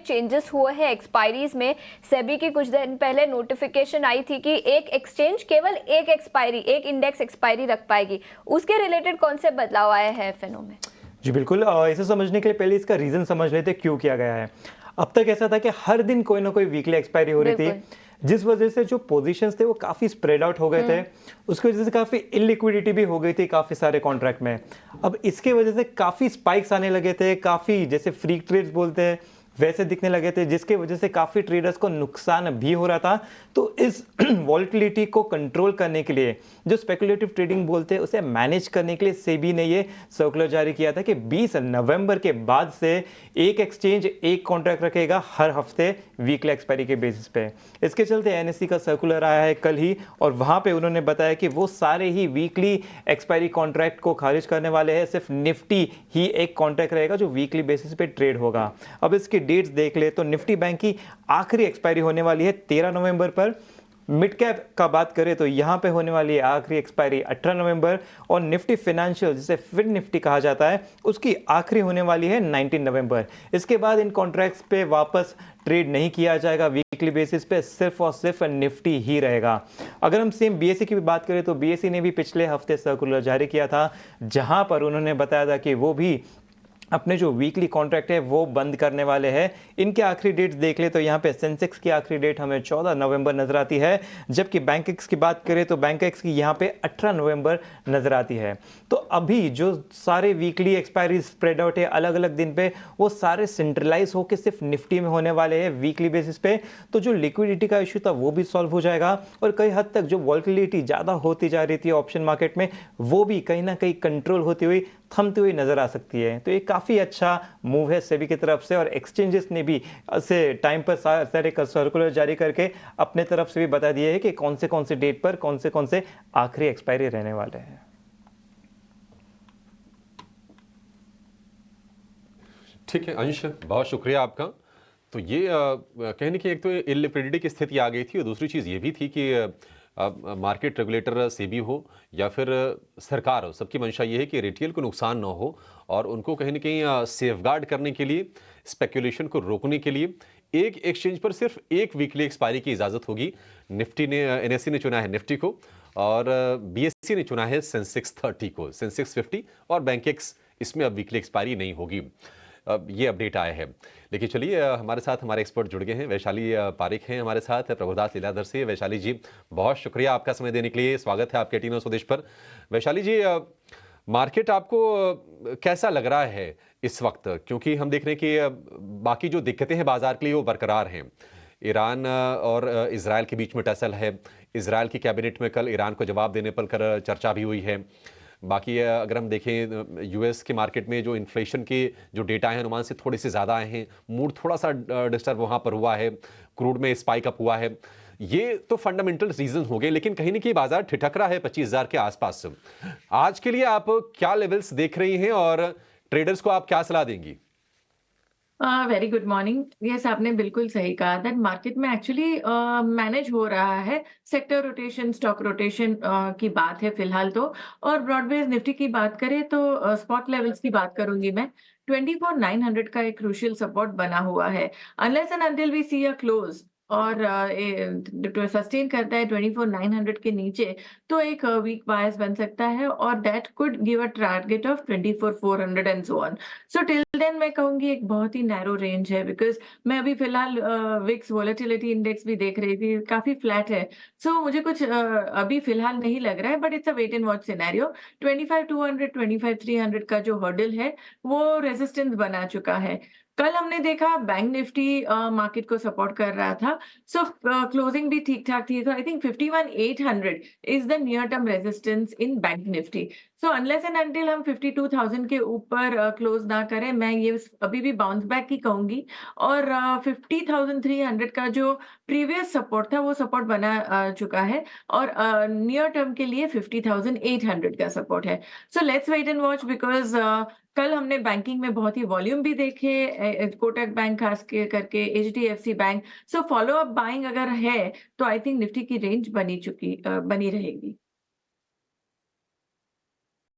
Changes हुए हैं expiries में। सेबी की कुछ दिन पहले नोटिफिकेशन आई थी कि एक एक्सचेंज केवल एक इंडेक्स एक्सपायरी रख पाएगी। उसके रिलेटेड कौन से बदलाव आए हैं एफएनओ में? जी बिल्कुल, इसे समझने के लिए पहले इसका रीज़न समझ लेते हैं क्यों किया गया है। अब तक ऐसा था कि हर दिन कोई ना कोई वीकली एक्सपायरी हो रही थी, जिस वजह से जो पोजीशंस थे वो काफ़ी स्प्रेड आउट हो गए थे। उसकी वजह से काफ़ी इलिक्विडिटी भी हो गई थी काफ़ी सारे कॉन्ट्रैक्ट में। अब इसके वजह से काफ़ी स्पाइक्स आने लगे थे, काफ़ी जैसे फ्री ट्रेड्स बोलते हैं वैसे दिखने लगे थे, जिसके वजह से काफ़ी ट्रेडर्स को नुकसान भी हो रहा था। तो इस वॉलेटिलिटी को कंट्रोल करने के लिए, जो स्पेकुलेटिव ट्रेडिंग बोलते हैं, उसे मैनेज करने के लिए सेबी ने ये सर्कुलर जारी किया था कि 20 नवंबर के बाद से एक एक्सचेंज एक कॉन्ट्रैक्ट रखेगा हर हफ्ते वीकली एक्सपायरी के बेसिस पे। इसके चलते एनएससी का सर्कुलर आया है कल ही, और वहाँ पे उन्होंने बताया कि वो सारे ही वीकली एक्सपायरी कॉन्ट्रैक्ट को खारिज करने वाले हैं। सिर्फ निफ्टी ही एक कॉन्ट्रैक्ट रहेगा जो वीकली बेसिस पे ट्रेड होगा। अब इसकी डेट्स देख ले तो निफ्टी बैंक की आखिरी एक्सपायरी होने वाली है 13 नवंबर पर। मिड कैप का बात करें तो यहाँ पे होने वाली है आखिरी एक्सपायरी 18 नवंबर, और निफ्टी फाइनेंशियल जिसे फिर निफ्टी कहा जाता है उसकी आखिरी होने वाली है 19 नवंबर। इसके बाद इन कॉन्ट्रैक्ट्स पे वापस ट्रेड नहीं किया जाएगा वीकली बेसिस पे, सिर्फ और सिर्फ निफ्टी ही रहेगा। अगर हम सेम बीएसई की भी बात करें तो बीएसई ने भी पिछले हफ्ते सर्कुलर जारी किया था, जहां पर उन्होंने बताया था कि वो भी अपने जो वीकली कॉन्ट्रैक्ट है वो बंद करने वाले हैं। इनके आखिरी डेट्स देख ले तो यहाँ पे सेंसेक्स की आखिरी डेट हमें 14 नवंबर नजर आती है, जबकि बैंकेक्स की बात करें तो बैंकेक्स की यहाँ पे 18 नवंबर नजर आती है। तो अभी जो सारे वीकली एक्सपायरी स्प्रेड आउट है अलग अलग दिन पे, वो सारे सेंट्रलाइज होकर सिर्फ निफ्टी में होने वाले हैं वीकली बेसिस पे। तो जो लिक्विडिटी का इशू था वो भी सॉल्व हो जाएगा, और कई हद तक जो वॉलेटिलिटी ज़्यादा होती जा रही थी ऑप्शन मार्केट में, वो भी कहीं ना कहीं कंट्रोल होती हुई थमती हुई नजर आ सकती है। तो ये काफ़ी अच्छा मूव है सेबी की तरफ से, और एक्सचेंजेस ने भी से टाइम पर सारे सर्कुलर जारी करके अपने तरफ से भी बता दिए है कि कौन से डेट पर कौन से आखिरी एक्सपायरी रहने वाले हैं। ठीक है अंश, बहुत शुक्रिया आपका। तो ये कहने की एक तो इलिक्विडिटी की स्थिति आ गई थी, और दूसरी चीज़ ये भी थी कि मार्केट रेगुलेटर सेबी हो या फिर सरकार हो, सबकी मंशा ये है कि रिटेल को नुकसान ना हो, और उनको कहीं ना कहीं सेफगार्ड करने के लिए, स्पेकुलेशन को रोकने के लिए एक एक्सचेंज पर सिर्फ एक वीकली एक्सपायरी की इजाज़त होगी। निफ्टी ने, एनएससी ने चुना है निफ्टी को, और बीएसई ने चुना है सेंसेक्स 30 को, सेंसेक्स 50 और बैंकेक्स, इसमें अब वीकली एक्सपायरी नहीं होगी। ये अपडेट आया है। लेकिन चलिए, हमारे साथ हमारे एक्सपर्ट जुड़ गए हैं। वैशाली पारिक हैं हमारे साथ प्रभुदास लीलाधर से। वैशाली जी, बहुत शुक्रिया आपका समय देने के लिए। स्वागत है आपके टीनो स्वदेश पर। वैशाली जी, मार्केट आपको कैसा लग रहा है इस वक्त? क्योंकि हम देख रहे हैं कि बाकी जो दिक्कतें हैं बाजार के लिए वो बरकरार हैं। ईरान और इजराइल के बीच में टसल है। इजराइल की कैबिनेट में कल ईरान को जवाब देने पर चर्चा भी हुई है। बाकी अगर हम देखें यूएस के मार्केट में जो इन्फ्लेशन के जो डेटा हैं अनुमान से थोड़े से ज़्यादा आए हैं, मूड थोड़ा सा डिस्टर्ब वहाँ पर हुआ है, क्रूड में स्पाइक अप हुआ है। ये तो फंडामेंटल रीजन हो गए, लेकिन कहीं ना कहीं बाजार ठिठक रहा है 25,000 के आसपास। आज के लिए आप क्या लेवल्स देख रही हैं, और ट्रेडर्स को आप क्या सलाह देंगी? Very good morning. यस, आपने बिल्कुल सही कहा दैट मार्केट में एक्चुअली मैनेज हो रहा है। सेक्टर रोटेशन, स्टॉक रोटेशन की बात है फिलहाल तो। और ब्रॉडबेस निफ्टी की बात करें तो स्पॉट लेवल्स की बात करूंगी मैं। 24,900 का एक क्रूशियल सपोर्ट बना हुआ है। Unless and until we see a close और सस्टेन करता है 24,900 के नीचे, तो एक वीक बायस बन सकता है, और that could give a target of 24,400 and so on. So till then मैं कहूंगी एक बहुत ही नैरो रेंज है, बिकॉज मैं अभी फिलहाल विक्स वोलेटिलिटी इंडेक्स भी देख रही थी, काफी फ्लैट है। सो मुझे कुछ अभी फिलहाल नहीं लग रहा है, but it's a wait and watch scenario. 25,200 25,300 का जो हर्डल है वो रेजिस्टेंस बना चुका है। कल हमने देखा बैंक निफ्टी मार्केट को सपोर्ट कर रहा था। सो क्लोजिंग भी ठीक ठाक थी। तो I think 51,800 is the near term resistance in bank Nifty. So unless and until हम 52,000 के ऊपर क्लोज ना करें, मैं ये अभी भी बाउंस बैक ही कहूंगी। और 50,300 का जो प्रीवियस सपोर्ट था वो सपोर्ट बना चुका है, और नियर टर्म के लिए 50,800 का सपोर्ट है। So let's wait and watch, because कल हमने बैंकिंग में बहुत ही वॉल्यूम भी देखे, कोटक बैंक खास करके, HDFC bank. So follow up buying अगर है तो आई थिंक निफ्टी की रेंज बनी रहेगी।